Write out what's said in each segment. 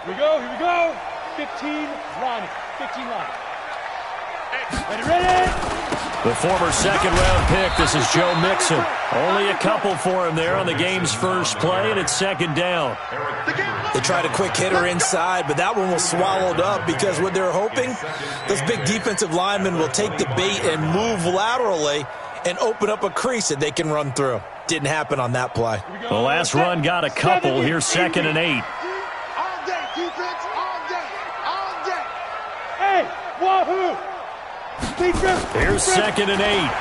Here we go. 15 Ronnie. 15 Ronnie. Ready. The former second-round pick, this is Joe Mixon. Only a couple for him there on the game's first play, and it's second down. They tried a quick hitter inside, but that one was swallowed up because what they're hoping, those big defensive linemen will take the bait and move laterally and open up a crease that they can run through. Didn't happen on that play. The last run got a couple. Here's 2nd and 8. All day, defense. All day. All day. Hey, wahoo. Here's 2nd and 8.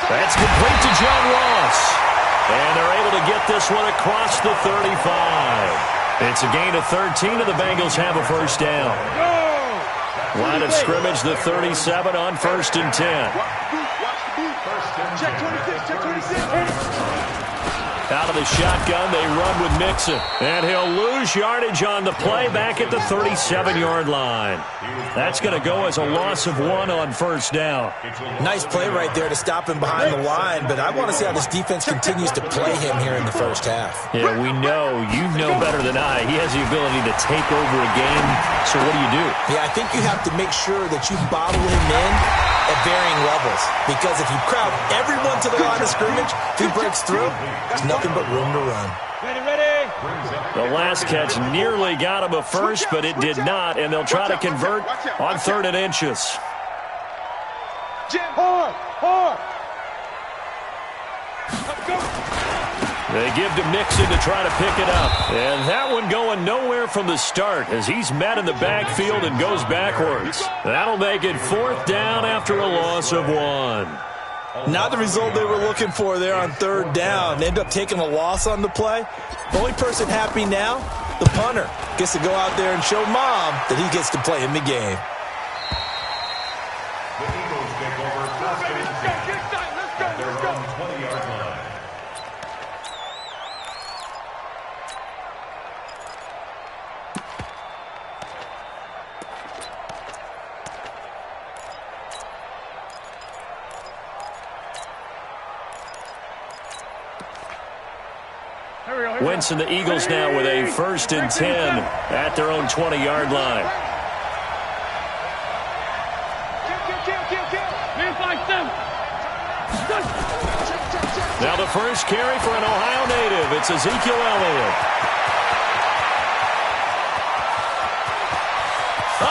That's complete to John Ross. And they're able to get this one across the 35. It's a gain of 13, and the Bengals have a first down. Line of scrimmage, the 37 on 1st and 10. Check 26, check 26. Out of the shotgun, they run with Mixon. And he'll lose yardage on the play back at the 37-yard line. That's going to go as a loss of 1 on first down. Nice play right there to stop him behind the line, but I want to see how this defense continues to play him here in the first half. Yeah, we know. You know better than I. He has the ability to take over a game. So what do? Yeah, I think you have to make sure that you bottle him in at varying levels, because if you crowd everyone to the line of scrimmage, if he breaks through, there's nothing but room to run. Ready. The last catch nearly got him a first, but it did not, and they'll try to convert on 3rd and inches. Hard. Let's go. They give to Mixon to try to pick it up. And that one going nowhere from the start as he's met in the backfield and goes backwards. That'll make it 4th down after a loss of 1. Not the result they were looking for there on 3rd down. They end up taking a loss on the play. The only person happy now, the punter, gets to go out there and show Mom that he gets to play in the game. The Eagles take over 1st and 10 at their own 20-yard line. Wentz and the Eagles now with a 1st and 10 at their own 20-yard line. Now the first carry for an Ohio native. It's Ezekiel Elliott.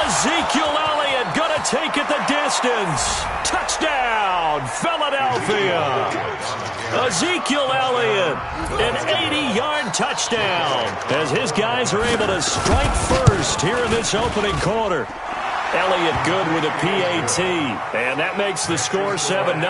Ezekiel Elliott going to take it the distance. Touchdown, Philadelphia. Ezekiel Elliott, an 80-yard touchdown as his guys are able to strike first here in this opening quarter. Elliott good with a PAT, and that makes the score 7-0.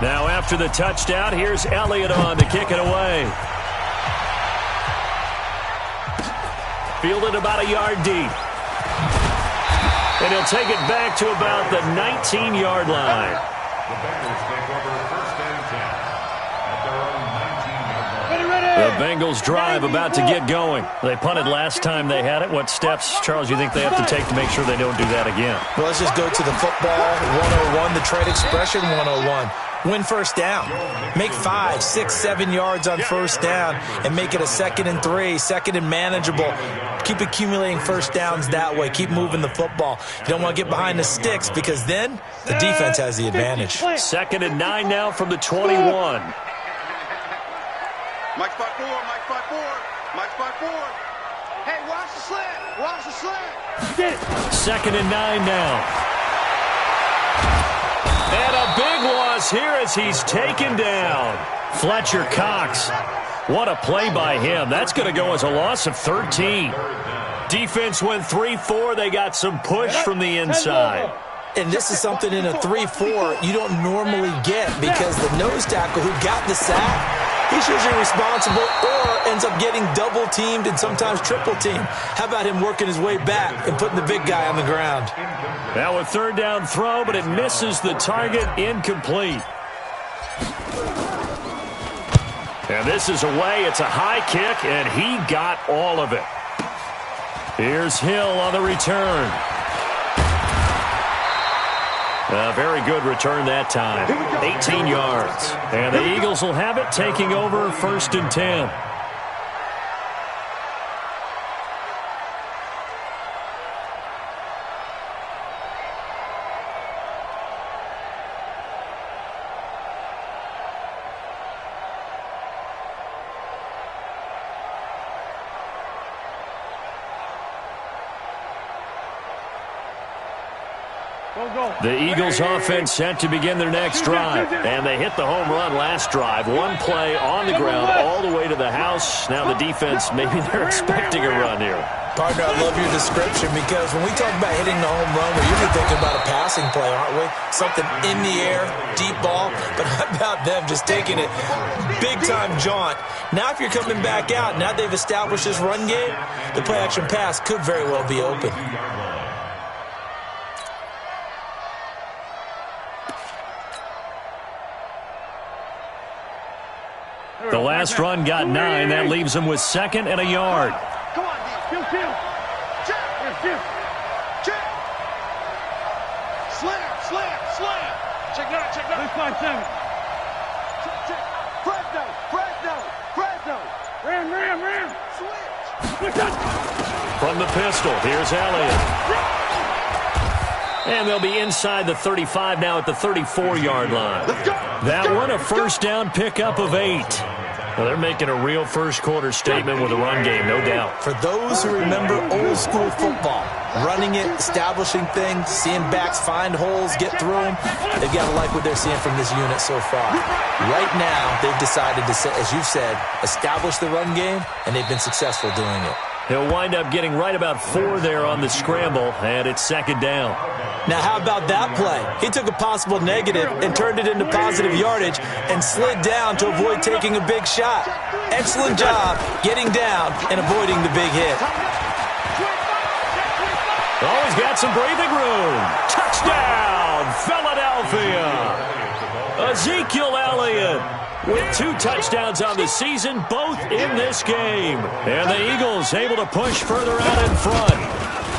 Now after the touchdown, here's Elliott on to kick it away. Fielded about a yard deep. And he'll take it back to about the 19-yard line. The Bengals take over 1st and 10 at their own 19-yard line. The Bengals drive about to get going. They punted last time they had it. What steps, Charles, you think they have to take to make sure they don't do that again? Well, let's just go to the football 101, the trade expression 101. Win first down. Make 5, 6, 7 yards on first down and make it a 2nd and 3, 2nd and manageable. Keep accumulating first downs that way. Keep moving the football. You don't want to get behind the sticks because then the defense has the advantage. 2nd and 9 now from the 21. Mike 5-4, Mike 5-4, Mike 5-4. Hey, watch the slant, watch the slant. 2nd and 9 now. And a big loss here as he's taken down. Fletcher Cox. What a play by him. That's going to go as a loss of 13. Defense went 3-4. They got some push from the inside. And this is something in a 3-4 you don't normally get because the nose tackle who got the sack, he's usually responsible or ends up getting double-teamed and sometimes triple-teamed. How about him working his way back and putting the big guy on the ground? Now a 3rd down throw, but it misses the target, incomplete. And this is away. It's a high kick, and he got all of it. Here's Hill on the return. A very good return that time. 18 yards. And the Eagles will have it, taking over 1st and 10. The Eagles offense set to begin their next drive. And they hit the home run last drive. One play on the ground all the way to the house. Now the defense, maybe they're expecting a run here. Partner, I love your description because when we talk about hitting the home run, we're usually thinking about a passing play, aren't we? Something in the air, deep ball. But how about them just taking it big-time jaunt? Now if you're coming back out, now they've established this run game, the play-action pass could very well be open. The last run got 9. That leaves him with 2nd and a yard. Come on, D. Check. Check. Slam. Check that. 657. Check. Fresno. Ram. Switch. From the pistol, here's Elliott. And they'll be inside the 35 now at the 34-yard line. That one a first down pickup of 8. Well, they're making a real first-quarter statement with a run game, no doubt. For those who remember old-school football, running it, establishing things, seeing backs find holes, get through them, they've got to like what they're seeing from this unit so far. Right now, they've decided to, as you've said, establish the run game, and they've been successful doing it. He'll wind up getting right about 4 there on the scramble, and it's 2nd down. Now, how about that play? He took a possible negative and turned it into positive yardage and slid down to avoid taking a big shot. Excellent job getting down and avoiding the big hit. Always got some breathing room. Touchdown, Philadelphia. Ezekiel Elliott with 2 touchdowns on the season, both in this game. And the Eagles able to push further out in front.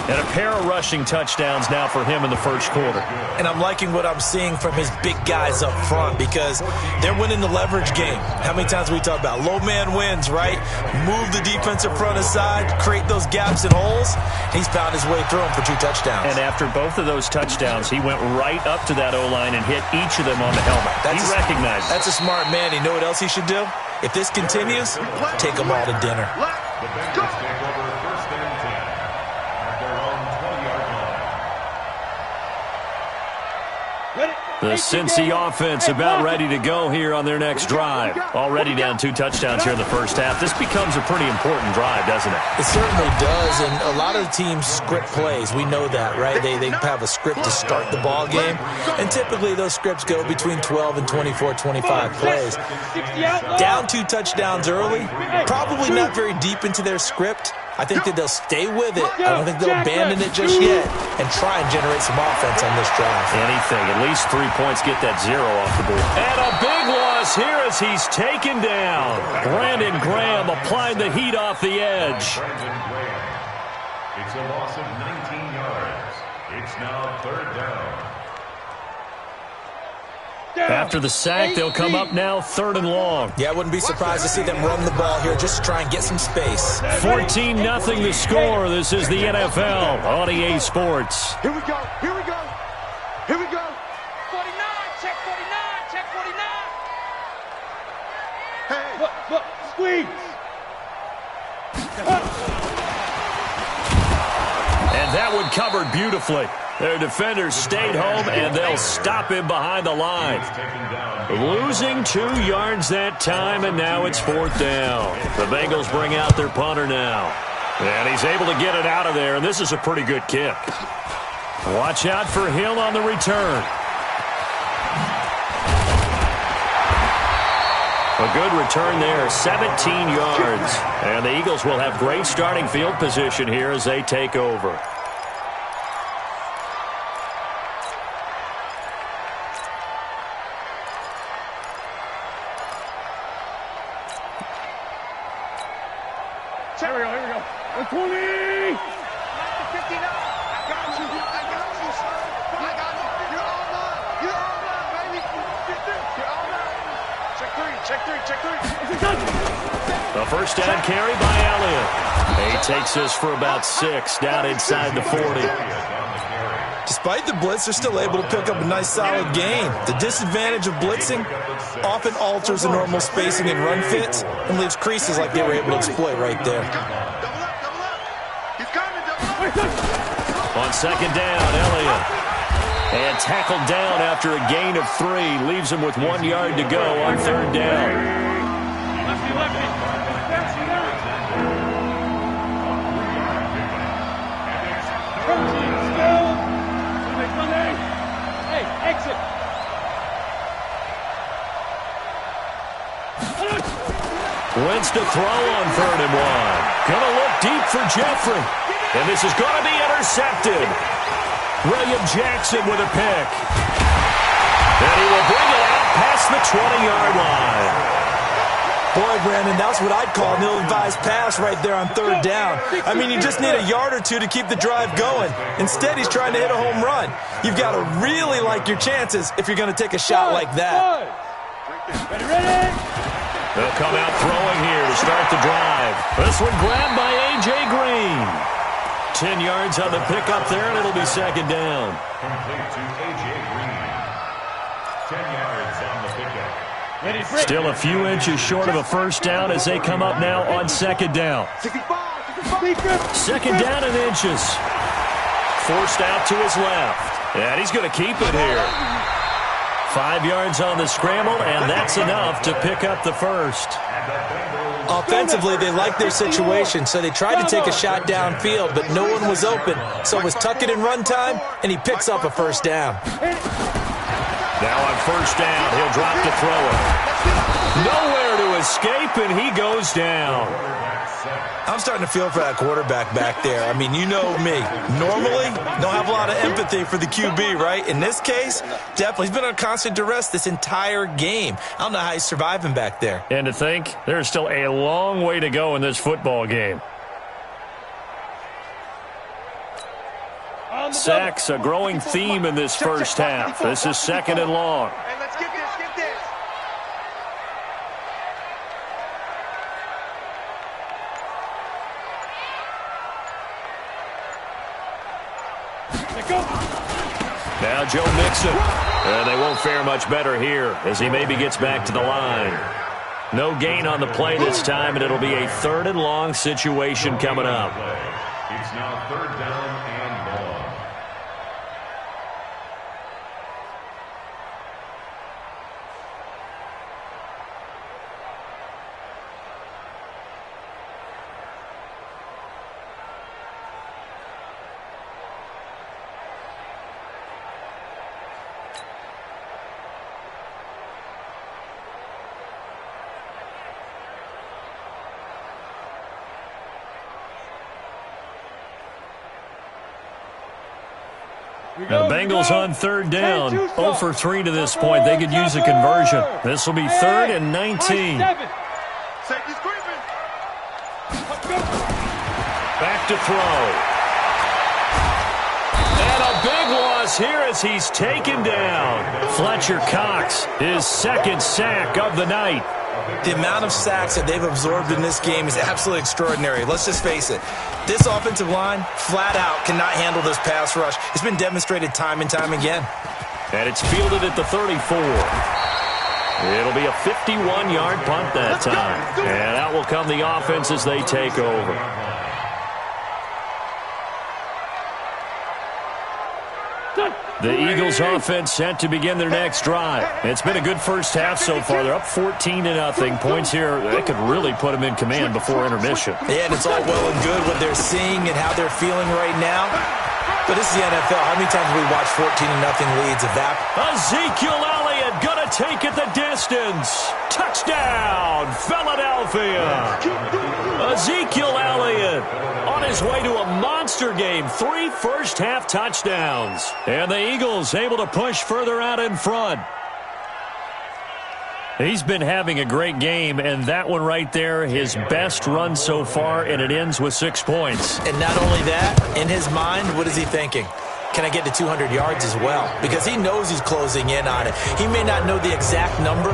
And a pair of rushing touchdowns now for him in the first quarter. And I'm liking what I'm seeing from his big guys up front because they're winning the leverage game. How many times we talk about low man wins, right? Move the defensive front aside, create those gaps and holes. He's found his way through them for 2 touchdowns. And after both of those touchdowns, he went right up to that O-line and hit each of them on the helmet. He recognized it. That's a smart man. You know what else he should do? If this continues, take them all to dinner. The Cincy offense about ready to go here on their next drive. Already down 2 touchdowns here in the first half. This becomes a pretty important drive, doesn't it? It certainly does, and a lot of the teams script plays. We know that, right? They have a script to start the ball game, and typically those scripts go between 12 and 24, 25 plays. Down 2 touchdowns early, probably not very deep into their script. I think that they'll stay with it. I don't think they'll abandon it just yet and try and generate some offense on this drive. Anything. At least 3 points, get that 0 off the board. And a big loss here as he's taken down. Brandon Graham applied the heat off the edge. It's a loss of 19 yards. It's now 3rd down. After the sack, they'll come up now 3rd and long. Yeah, I wouldn't be surprised to see them run the ball here just to try and get some space. 14-0 the score. This is the NFL on EA Sports. Here we go. 49, check 49. Hey, look, squeeze. And that one covered beautifully. Their defenders stayed home, and they'll stop him behind the line. Losing 2 yards that time, and now it's 4th down. The Bengals bring out their punter now. And he's able to get it out of there, and this is a pretty good kick. Watch out for Hill on the return. A good return there, 17 yards. And the Eagles will have great starting field position here as they take over. Here we go. 120. 59. I got you, sir. I got you. You're all mine. You're all mine, baby. You're all mine. Check three. A first down carry by Elliott. He takes this for about 6 down inside the 40. Despite the blitz, they're still able to pick up a nice solid gain. The disadvantage of blitzing often alters the normal spacing and run fits and leaves creases like they were able to exploit right there. Double up. He's coming, double up. On second down, Elliott. And tackled down after a gain of 3. Leaves him with 1 yard to go on third down. Exit. Wentz to throw on 3rd and 1. Gonna look deep for Jeffrey. And this is gonna be intercepted. William Jackson with a pick. And he will bring it out past the 20-yard line. Boy, Brandon, that's what I'd call an ill-advised pass right there on 3rd down. I mean, you just need a yard or 2 to keep the drive going. Instead, he's trying to hit a home run. You've got to really like your chances if you're going to take a shot like that. Ready? They'll come out throwing here to start the drive. This one grabbed by A.J. Green. 10 yards on the pickup there, and it'll be second down. Complete to A.J. Green. 10 yards on the pickup. Still a few inches short of a first down as they come up now on second down. 65. Second down and inches. Forced out to his left. And he's going to keep it here. 5 yards on the scramble, and that's enough to pick up the first. Offensively, they liked their situation, so they tried to take a shot downfield, but no one was open. So it was tuck it and run time, and he picks up a first down. Now on first down, he'll drop to throw it. Nowhere to escape, and he goes down. I'm starting to feel for that quarterback back there. I mean, you know me. Normally, don't have a lot of empathy for the QB, right? In this case, definitely. He's been on constant duress this entire game. I don't know how he's surviving back there. And to think, there's still a long way to go in this football game. Sacks, a growing theme in this first half. This is second and long. Hey, let's get this. Now Joe Mixon. And they won't fare much better here as he maybe gets back to the line. No gain on the play this time, and it'll be a 3rd and long situation coming up. It's now 3rd down and long. Now the Bengals on 3rd down. 0 for 3 to this point. They could use a conversion. This will be 3rd and 19. Safety's creeping. Back to throw. And a big loss here as he's taken down. Fletcher Cox, his 2nd sack of the night. The amount of sacks that they've absorbed in this game is absolutely extraordinary. Let's just face it. This offensive line, flat out, cannot handle this pass rush. It's been demonstrated time and time again. And it's fielded at the 34. It'll be a 51-yard punt that time. And out will come the offense as they take over. The Eagles offense set to begin their next drive. It's been a good first half so far. They're up 14-0. Points here, they could really put them in command before intermission. Yeah, and it's all well and good what they're seeing and how they're feeling right now. But this is the NFL. How many times have we watched 14-0 leads Ezekiel Elliott gonna take it the distance. Touchdown, Philadelphia. Ezekiel Elliott on his way to a monster game. 3 first-half touchdowns. And the Eagles able to push further out in front. He's been having a great game, and that one right there, his best run so far, and it ends with 6 points. And not only that, in his mind, what is he thinking? Can I get to 200 yards as well? Because he knows he's closing in on it. He may not know the exact number,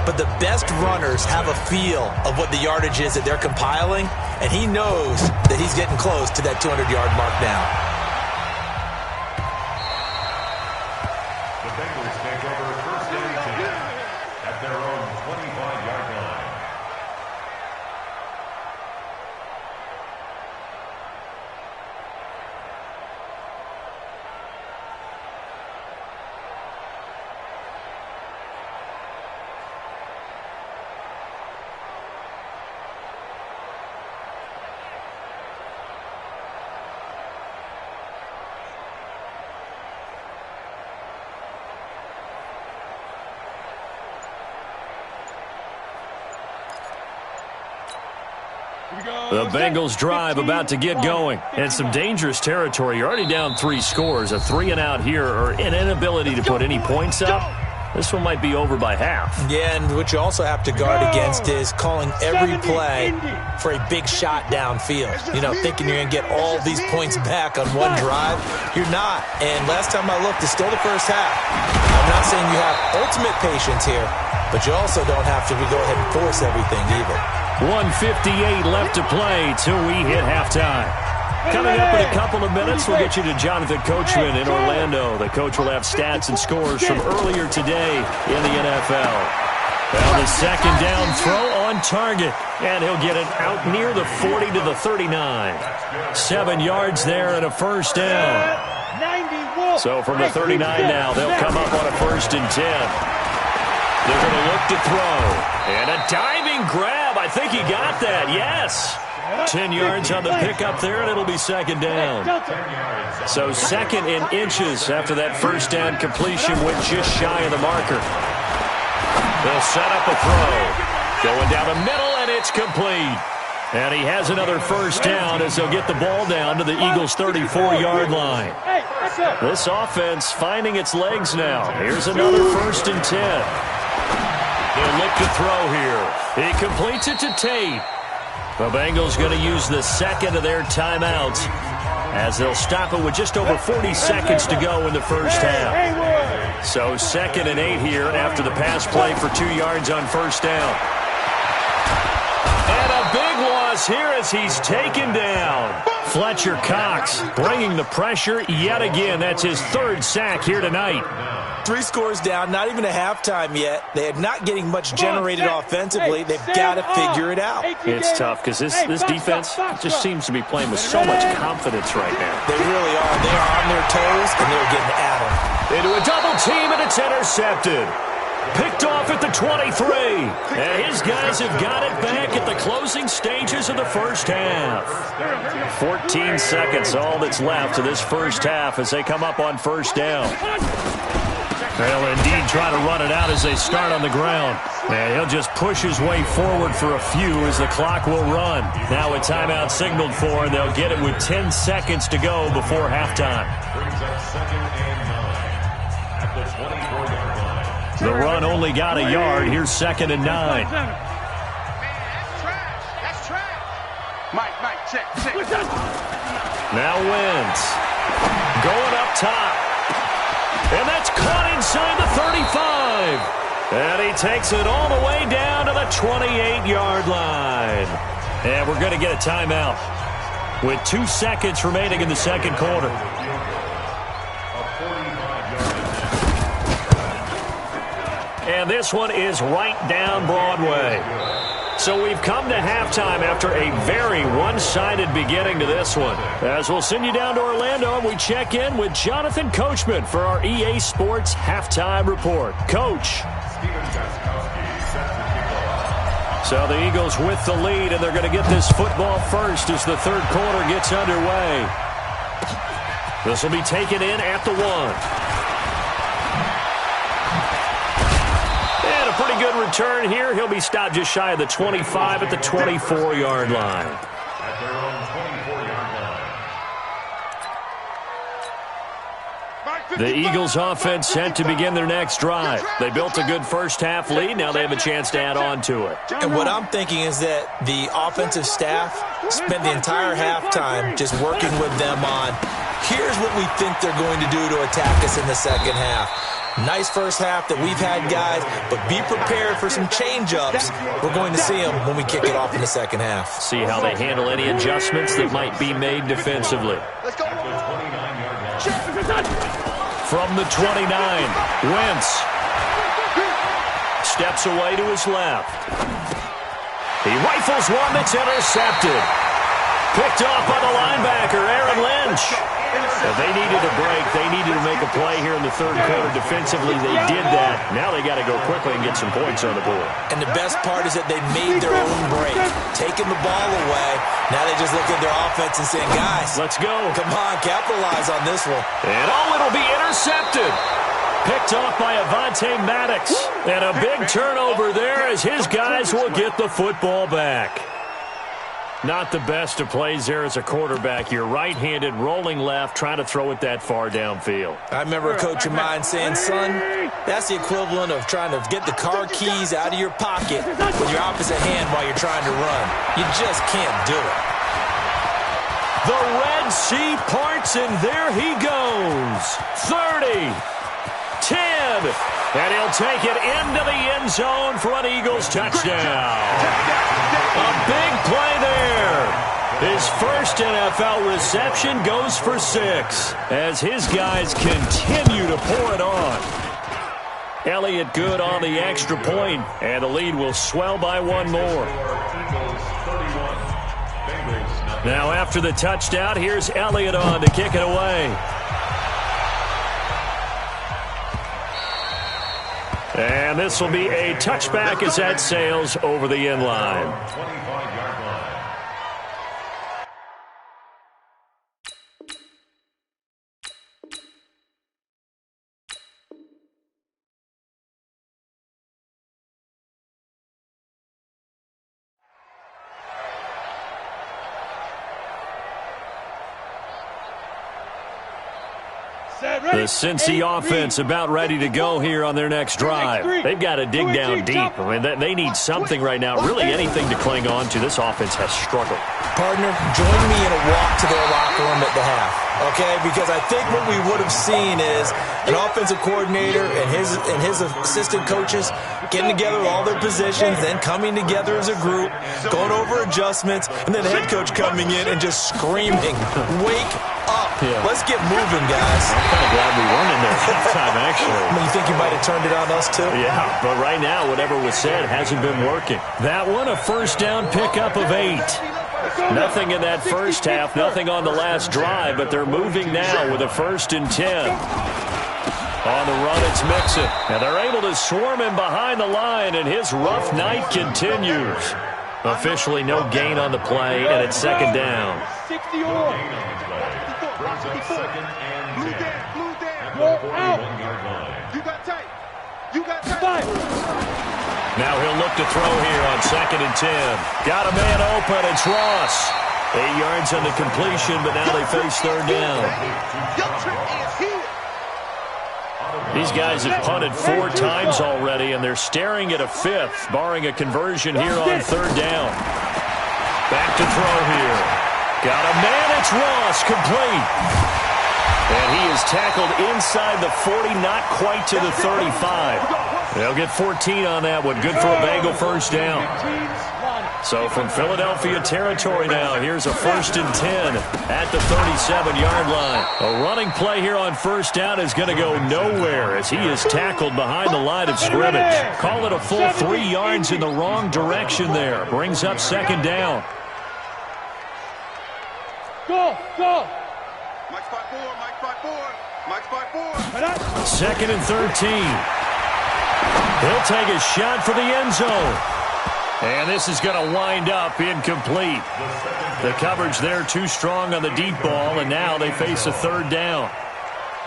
but the best runners have a feel of what the yardage is that they're compiling, and he knows that he's getting close to that 200-yard mark now. The Bengals take over first and 10 at their own 25-yard line. The Bengals drive about to get going. And some dangerous territory. You're already down 3 scores. A 3-and-out here or an inability to put any points up. This one might be over by half. Yeah, and what you also have to guard against is calling every play for a big shot downfield. You know, thinking you're going to get all these points back on one drive. You're not. And last time I looked, it's still the first half. I'm not saying you have ultimate patience here, but you also don't have to go ahead and force everything either. 1:58 left to play till we hit halftime. Coming up in a couple of minutes, we'll get you to Jonathan Coachman in Orlando. The coach will have stats and scores from earlier today in the NFL. Well, the second down throw on target, and he'll get it out near the 40 to the 39. 7 yards there and a first down. So from the 39 now, they'll come up on a 1st and 10. They're going to look to throw. And a diving grab. I think he got that. Yes. 10 yards on the pickup there, and it'll be second down. So 2nd and inches after that first down completion went just shy of the marker. They'll set up a throw. Going down the middle, and it's complete. And he has another first down as they'll get the ball down to the Eagles' 34-yard line. This offense finding its legs now. Here's another 1st and 10. He'll look to throw here. He completes it to Tate. The Bengals going to use the second of their timeouts as they'll stop it with just over 40 seconds to go in the first half. So 2nd and 8 here after the pass play for 2 yards on first down. And a big loss here as he's taken down. Fletcher Cox bringing the pressure yet again. That's his 3rd sack here tonight. 3 scores down, not even a halftime yet. They are not getting much generated offensively. They've got to figure it out. It's tough because this defense just seems to be playing with so much confidence right now. They really are. They are on their toes, and they're getting at them. Into a double team, and it's intercepted. Picked off at the 23. And his guys have got it back at the closing stages of the first half. 14 seconds, all that's left of this first half as they come up on first down. They'll indeed try to run it out as they start on the ground. And he'll just push his way forward for a few as the clock will run. Now a timeout signaled for, and they'll get it with 10 seconds to go before halftime. The run only got a yard. Here's 2nd and 9. Man, that's trash. Mike, check. Now Wentz going up top. And that's caught inside the 35. And he takes it all the way down to the 28-yard line. And we're going to get a timeout with 2 seconds remaining in the second quarter. And this one is right down Broadway. So we've come to halftime after a very one-sided beginning to this one. As we'll send you down to Orlando, and we check in with Jonathan Coachman for our EA Sports Halftime Report. Coach. So the Eagles with the lead, and they're going to get this football first as the third quarter gets underway. This will be taken in at the 1. Pretty good return here. He'll be stopped just shy of the 25 at the 24-yard line. At their own 24-yard The Eagles offense set to begin their next drive. They built a good first-half lead. Now they have a chance to add on to it. And what I'm thinking is that the offensive staff spent the entire halftime just working with them on, here's what we think they're going to do to attack us in the second half. Nice first half that we've had, guys, but be prepared for some change-ups. We're going to see them when we kick it off in the second half. See how they handle any adjustments that might be made defensively. From the 29, Wentz steps away to his left. He rifles one that's intercepted. Picked off by the linebacker, Aaron Lynch. If they needed a break, they needed to make a play here in the third quarter. Defensively, they did that. Now they got to go quickly and get some points on the board. And the best part is that they made their own break, taking the ball away. Now they just look at their offense and saying, guys, let's go. Come on, capitalize on this one. And it'll be intercepted. Picked off by Avonte Maddox. And a big turnover there as his guys will get the football back. Not the best of plays there as a quarterback. You're right-handed, rolling left, trying to throw it that far downfield. I remember a coach of mine saying, son, that's the equivalent of trying to get the car keys out of your pocket with your opposite hand while you're trying to run. You just can't do it. The Red Sea parts, and there he goes. 30, 10, and he'll take it into the end zone for an Eagles touchdown. A big play there. His first NFL reception goes for 6 as his guys continue to pour it on. Elliott good on the extra point, and the lead will swell by one more. Now after the touchdown, here's Elliott on to kick it away. And this will be a touchback as that sails over the end line. The Cincy offense about ready to go here on their next drive. They've got to dig down deep. I mean, they need something right now, really anything to cling on to. This offense has struggled. Partner, join me in a walk to their locker room at the half, okay? Because I think what we would have seen is an offensive coordinator and his assistant coaches getting together with all their positions, then coming together as a group, going over adjustments, and then the head coach coming in and just screaming, wake up. Yeah. Let's get moving, guys. I'm kind of glad we weren't in there halftime, actually. You think you might have turned it on us, too? Yeah, but right now, whatever was said hasn't been working. That one, a first down pickup of 8. Nothing in that first half, nothing on the last drive, but they're moving now with a 1st and 10. On the run, it's Mixon. And they're able to swarm him behind the line, and his rough night continues. Officially no gain on the play, and it's 2nd down. Blue down. Go out. You got tight. You got tight. Now he'll look to throw here on 2nd and 10. Got a man open. It's Ross. 8 yards on the completion, but now they face 3rd down. These guys have punted 4 times already, and they're staring at a 5th, barring a conversion here on 3rd down. Back to throw here. Got a man. It's Ross. Complete. And he is tackled inside the 40, not quite to the 35. They'll get 14 on that one. Good for a Bengal first down. So from Philadelphia territory now, here's a 1st and 10 at the 37-yard line. A running play here on 1st down is going to go nowhere as he is tackled behind the line of scrimmage. Call it a full 3 yards in the wrong direction there. Brings up 2nd down. Go. Mike spot 4. Mike spot 4. 2nd and 13. He'll take a shot for the end zone. And this is going to wind up incomplete. The coverage there too strong on the deep ball, and now they face a 3rd down.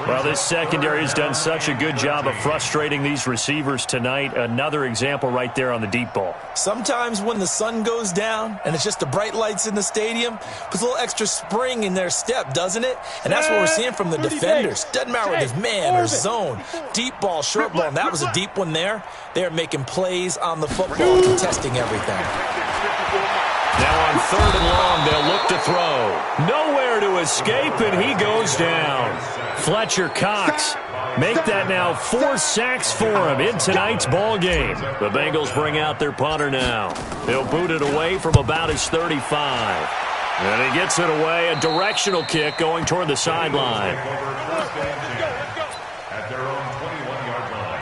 Well, this secondary has done such a good job of frustrating these receivers tonight. Another example right there on the deep ball. Sometimes when the sun goes down and it's just the bright lights in the stadium, puts a little extra spring in their step, doesn't it? And that's what we're seeing from the defenders. Doesn't matter whether it's man or zone. Deep ball, short ball, and that was a deep one there. They're making plays on the football, contesting everything. Now on 3rd and long, they'll look to throw. Nowhere to escape, and he goes down. Fletcher Cox make that now 4 sacks for him in tonight's ball game. The Bengals bring out their punter now. They'll boot it away from about his 35. And he gets it away, a directional kick going toward the sideline. At their own 21-yard line.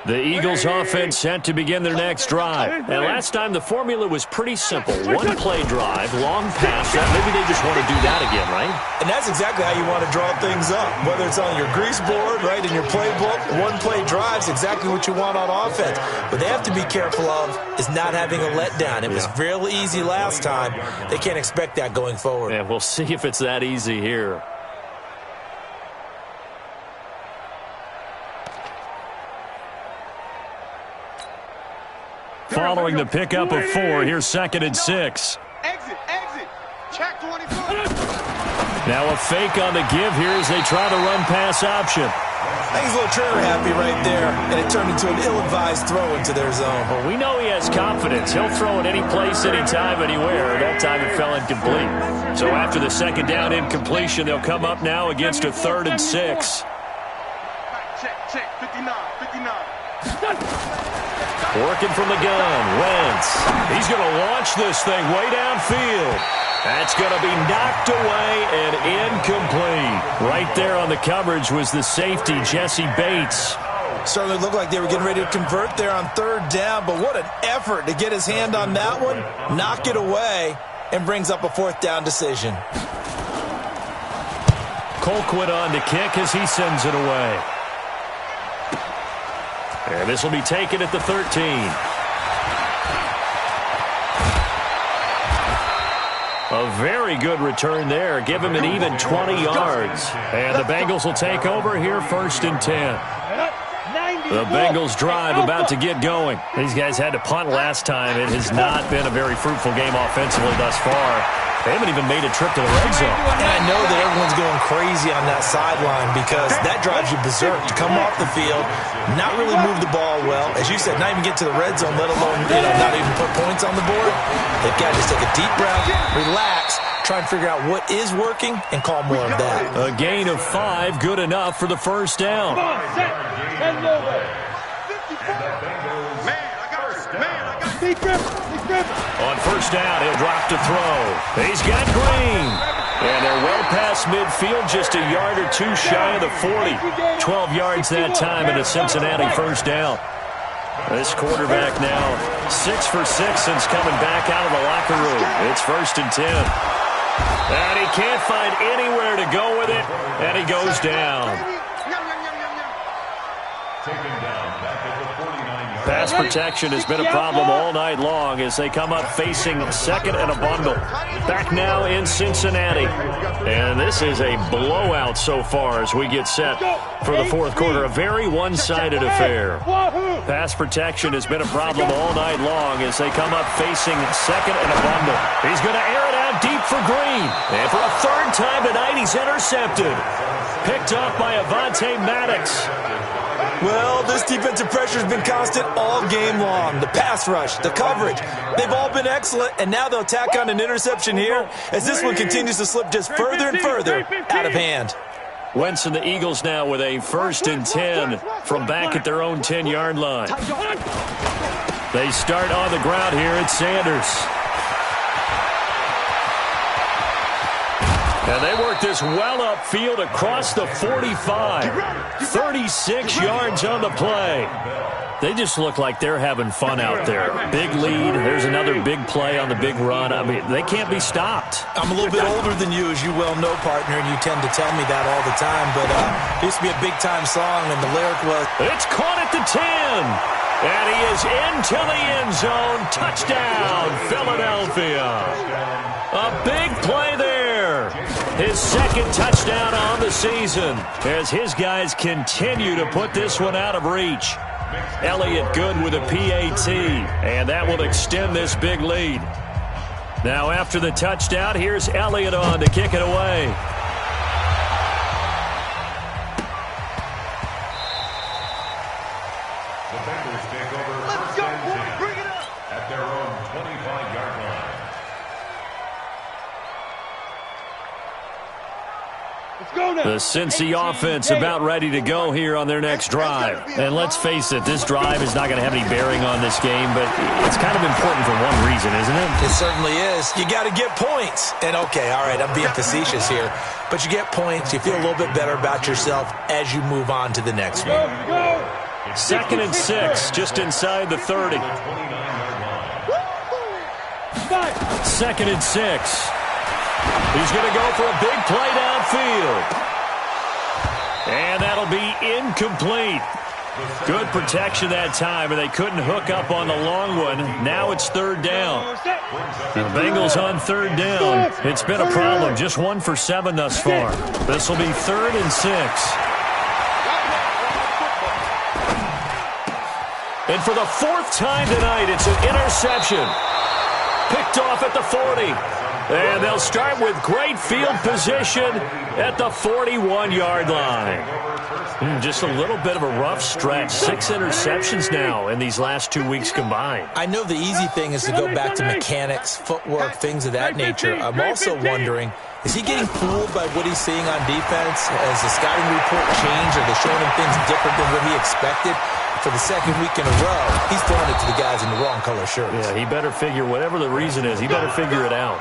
The Eagles offense set to begin their next drive. And last time the formula was pretty simple. One play drive, long pass. Maybe they just want to do that again, right? And that's exactly how you want to draw things up. Whether it's on your grease board, right, in your playbook, one play drive's exactly what you want on offense. What they have to be careful of is not having a letdown. It was real easy last time. They can't expect that going forward. And we'll see if it's that easy here. Following the pickup of 4, here's 2nd and 6. Exit. Check 24. Now a fake on the give here as they try the run-pass option. I think he's a little trigger happy right there, and it turned into an ill-advised throw into their zone. Well, we know he has confidence. He'll throw it any place, anytime, anywhere. That time it fell incomplete. So after the 2nd down incompletion, they'll come up now against a 3rd and 6. Check. 59. Working from the gun, Wentz. He's going to launch this thing way downfield. That's going to be knocked away and incomplete. Right there on the coverage was the safety, Jesse Bates. Certainly looked like they were getting ready to convert there on 3rd down, but what an effort to get his hand on that one, knock it away, and brings up a 4th down decision. Colquitt on to kick as he sends it away. And this will be taken at the 13. A very good return there. Give him an even 20 yards. And the Bengals will take over here 1st and 10. The Bengals drive about to get going. These guys had to punt last time. It has not been a very fruitful game offensively thus far. They haven't even made a trip to the red zone. And I know that everyone's going crazy on that sideline because that drives you berserk to come off the field, not really move the ball well. As you said, not even get to the red zone, let alone not even put points on the board. They've got to just take a deep breath, relax, try and figure out what is working, and call more of that. A gain of 5, good enough for the 1st down. On 1st down, he'll drop to throw. He's got Green. And they're well past midfield, just a yard or 2 shy of the 40. 12 yards that time in a Cincinnati 1st down. This quarterback now 6 for 6 since coming back out of the locker room. It's 1st and 10. And he can't find anywhere to go with it, and he goes down. Taken down back at the 49-yard. Pass protection has been a problem all night long as they come up facing 2nd and a bundle. Back now in Cincinnati. And this is a blowout so far as we get set for the 4th quarter. A very one-sided affair. Pass protection has been a problem all night long as they come up facing 2nd and a bundle. He's going to air it out deep for Green. And for a 3rd time tonight, he's intercepted. Picked up by Avonte Maddox. Well, this defensive pressure has been constant all game long. The pass rush, the coverage, they've all been excellent, and now they'll tack on an interception here as this one continues to slip just further and further out of hand. Wentz and the Eagles now with a 1st and 10 from back at their own 10-yard line. They start on the ground here at Sanders. And they work this well upfield across the 45. 36 yards on the play. They just look like they're having fun out there. Big lead. There's another big play on the big run. I mean, they can't be stopped. I'm a little bit older than you, as you well know, partner, and you tend to tell me that all the time. But it used to be a big-time song, and the lyric was... It's caught at the 10. And he is into the end zone. Touchdown, Philadelphia. A big play there. His second touchdown on the season as his guys continue to put this one out of reach. Elliott good with a PAT, and that will extend this big lead. Now after the touchdown, here's Elliott on to kick it away. The Bengals take over first and 10 Bring it up. at their own 25-yard line. Let's go now. The Cincy offense about ready to go here on their next drive. And let's face it, this drive is not going to have any bearing on this game, but it's kind of important for one reason, isn't it? It certainly is. You got to get points. And, okay, all right, I'm being facetious here. But you get points, you feel a little bit better about yourself as you move on to the next one. Go. 2nd and 6, just inside the 30. 2nd and 6. He's going to go for a big play downfield. And that'll be incomplete. Good protection that time, and they couldn't hook up on the long one. Now it's 3rd down. The Bengals on 3rd down. It's been a problem. Just 1 for 7 thus far. This will be 3rd and 6. And for the 4th time tonight, it's an interception. Picked off at the 40. And they'll start with great field position at the 41-yard line. Just a little bit of a rough stretch. 6 interceptions now in these last 2 weeks combined. I know the easy thing is to go back to mechanics, footwork, things of that nature. I'm also wondering, is he getting fooled by what he's seeing on defense? Has the scouting report changed? Are they showing him things different than what he expected? For the 2nd week in a row, he's throwing it to the guys in the wrong color shirts. Yeah, he better figure, whatever the reason is, he better figure it out.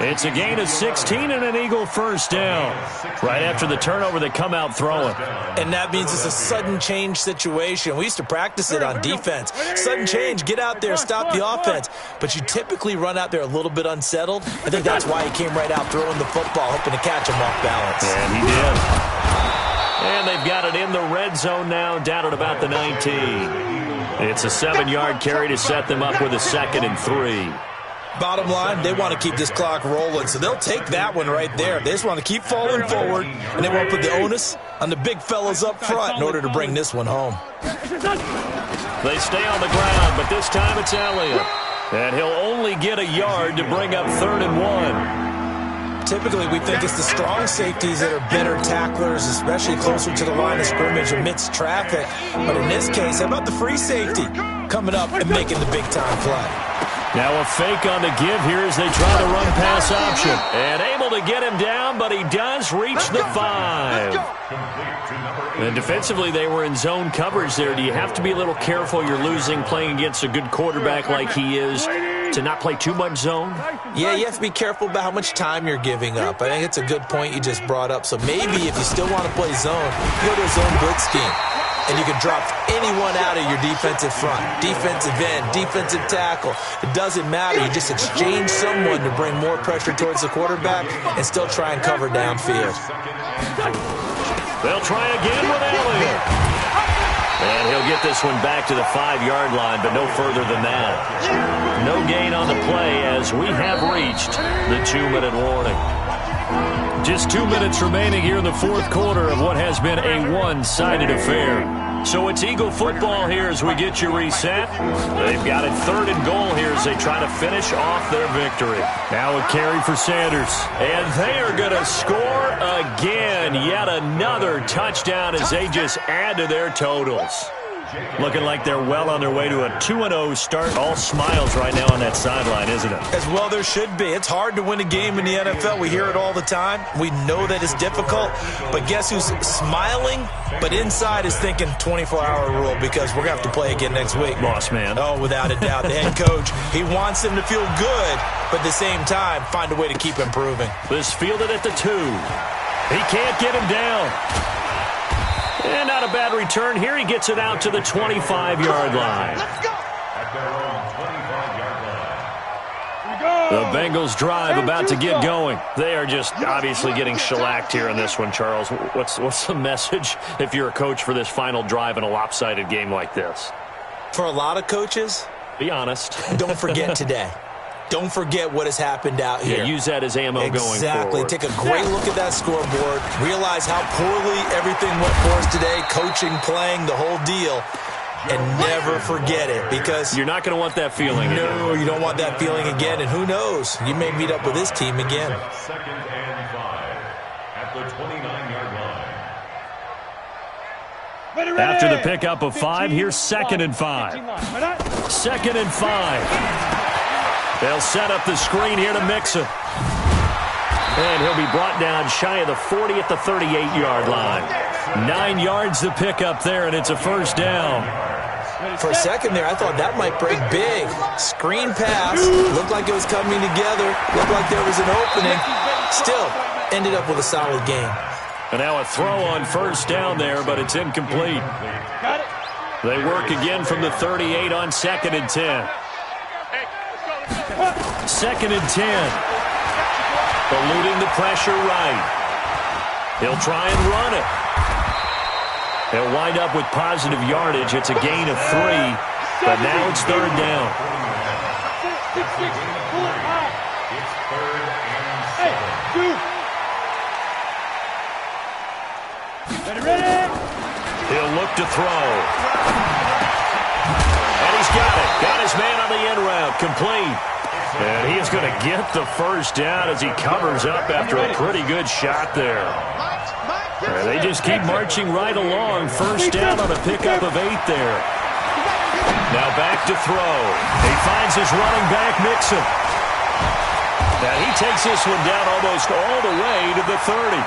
It's a gain of 16 and an Eagle 1st down. Right after the turnover, they come out throwing. And that means it's a sudden change situation. We used to practice it on defense. Sudden change, get out there, stop the offense. But you typically run out there a little bit unsettled. I think that's why he came right out throwing the football, hoping to catch him off balance. And he did. And they've got it in the red zone now, down at about the 19. It's a 7-yard carry to set them up with a 2nd and 3. Bottom line, they want to keep this clock rolling, so they'll take that one right there. They just want to keep falling forward, and they want to put the onus on the big fellas up front in order to bring this one home. They stay on the ground, but this time it's Elliott. And he'll only get a yard to bring up 3rd and 1. Typically, we think it's the strong safeties that are better tacklers, especially closer to the line of scrimmage amidst traffic. But in this case, how about the free safety coming up and making the big-time play? Now a fake on the give here as they try to run pass option. And able to get him down, but he does reach the 5. And defensively, they were in zone coverage there. Do you have to be a little careful? You're losing playing against a good quarterback like he is to not play too much zone? Yeah, you have to be careful about how much time you're giving up. I think it's a good point you just brought up. So maybe if you still want to play zone, you go to a zone blitz scheme. And you can drop anyone out of your defensive front, defensive end, defensive tackle. It doesn't matter. You just exchange someone to bring more pressure towards the quarterback and still try and cover downfield. They'll try again with Elliott. And he'll get this one back to the 5-yard line, but no further than that. No gain on the play as we have reached the 2-minute warning. Just 2 minutes remaining here in the 4th quarter of what has been a one-sided affair. So it's Eagle football here as we get you reset. They've got it 3rd and goal here as they try to finish off their victory. Now a carry for Sanders. And they are going to score again. Yet another touchdown as they just add to their totals. Looking like they're well on their way to a 2-0 start. All smiles right now on that sideline, isn't it? As well there should be. It's hard to win a game in the NFL. We hear it all the time. We know that it's difficult. But guess who's smiling, but inside is thinking 24-hour rule because we're going to have to play again next week. Boss man. Oh, without a doubt. The head coach, he wants them to feel good, but at the same time, find a way to keep improving. This fielded at the 2. He can't get him down. And not a bad return here. He gets it out to the 25-yard line. Let's go. At their own 25-yard line. The Bengals drive about to get going. They are just obviously getting shellacked here in this one, Charles. What's the message if you're a coach for this final drive in a lopsided game like this? For a lot of coaches, be honest. Don't forget today. Don't forget what has happened out here. Yeah, use that as ammo going forward. Exactly. Take a great look at that scoreboard. Realize how poorly everything went for us today, coaching, playing, the whole deal. And never forget it, because you're not going to want that feeling again. No, you don't want that feeling again. And who knows? You may meet up with this team again. 2nd and 5 at the 29-yard line. After the pickup of 5, here's 2nd and 5. 2nd and 5. They'll set up the screen here to Mixon. And he'll be brought down shy of the 40 at the 38-yard line. 9 yards to pick up there, and it's a first down. For a second there, I thought that might break big. Screen pass. Looked like it was coming together. Looked like there was an opening. Still, ended up with a solid game. And now a throw on first down there, but it's incomplete. They work again from the 38 on 2nd and 10. 2nd and 10. Eluding the pressure right. He'll try and run it. He'll wind up with positive yardage. It's a gain of 3, but now it's 3rd down. It's 3rd and 7. He'll look to throw. And he's got it. Got his man on the end route. Complete. And he is going to get the first down as he covers up after a pretty good shot there. And they just keep marching right along. First down on a pickup of 8 there. Now back to throw. He finds his running back, Mixon. Now he takes this one down almost all the way to the 30.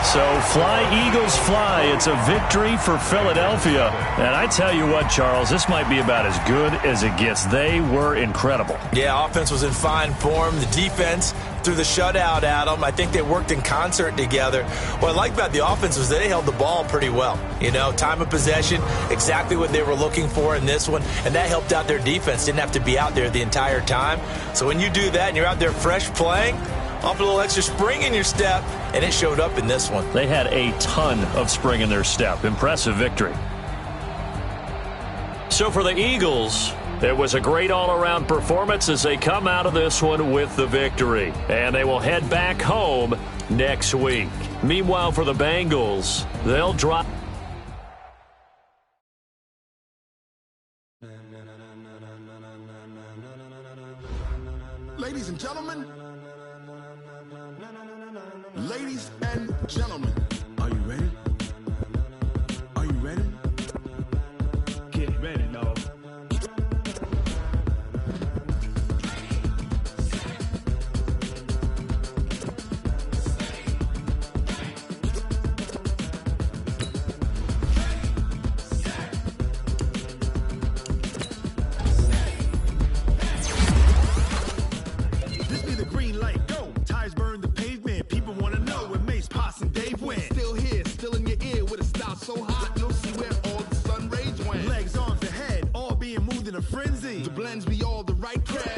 So fly, Eagles, fly. It's a victory for Philadelphia. And I tell you what, Charles, this might be about as good as it gets. They were incredible. Yeah, offense was in fine form. The defense threw the shutout at them. I think they worked in concert together. What I like about the offense was they held the ball pretty well. You know, time of possession, exactly what they were looking for in this one. And that helped out their defense. Didn't have to be out there the entire time. So when you do that and you're out there fresh playing, off a little extra spring in your step, and it showed up in this one. They had a ton of spring in their step. Impressive victory. So for the Eagles, it was a great all-around performance as they come out of this one with the victory. And they will head back home next week. Meanwhile, for the Bengals, they'll drop. Ladies and gentlemen. Ladies and gentlemen, are you ready? Are you ready? Get ready, dog. This be the green light, go. Tires burn the pavement. People want to know where Mace, Poss, and Dave went. Still here, still in your ear with a style so hot, you'll see where all the sun rays went. Legs, arms, and head, all being moved in a frenzy. The blends be all the right crowd.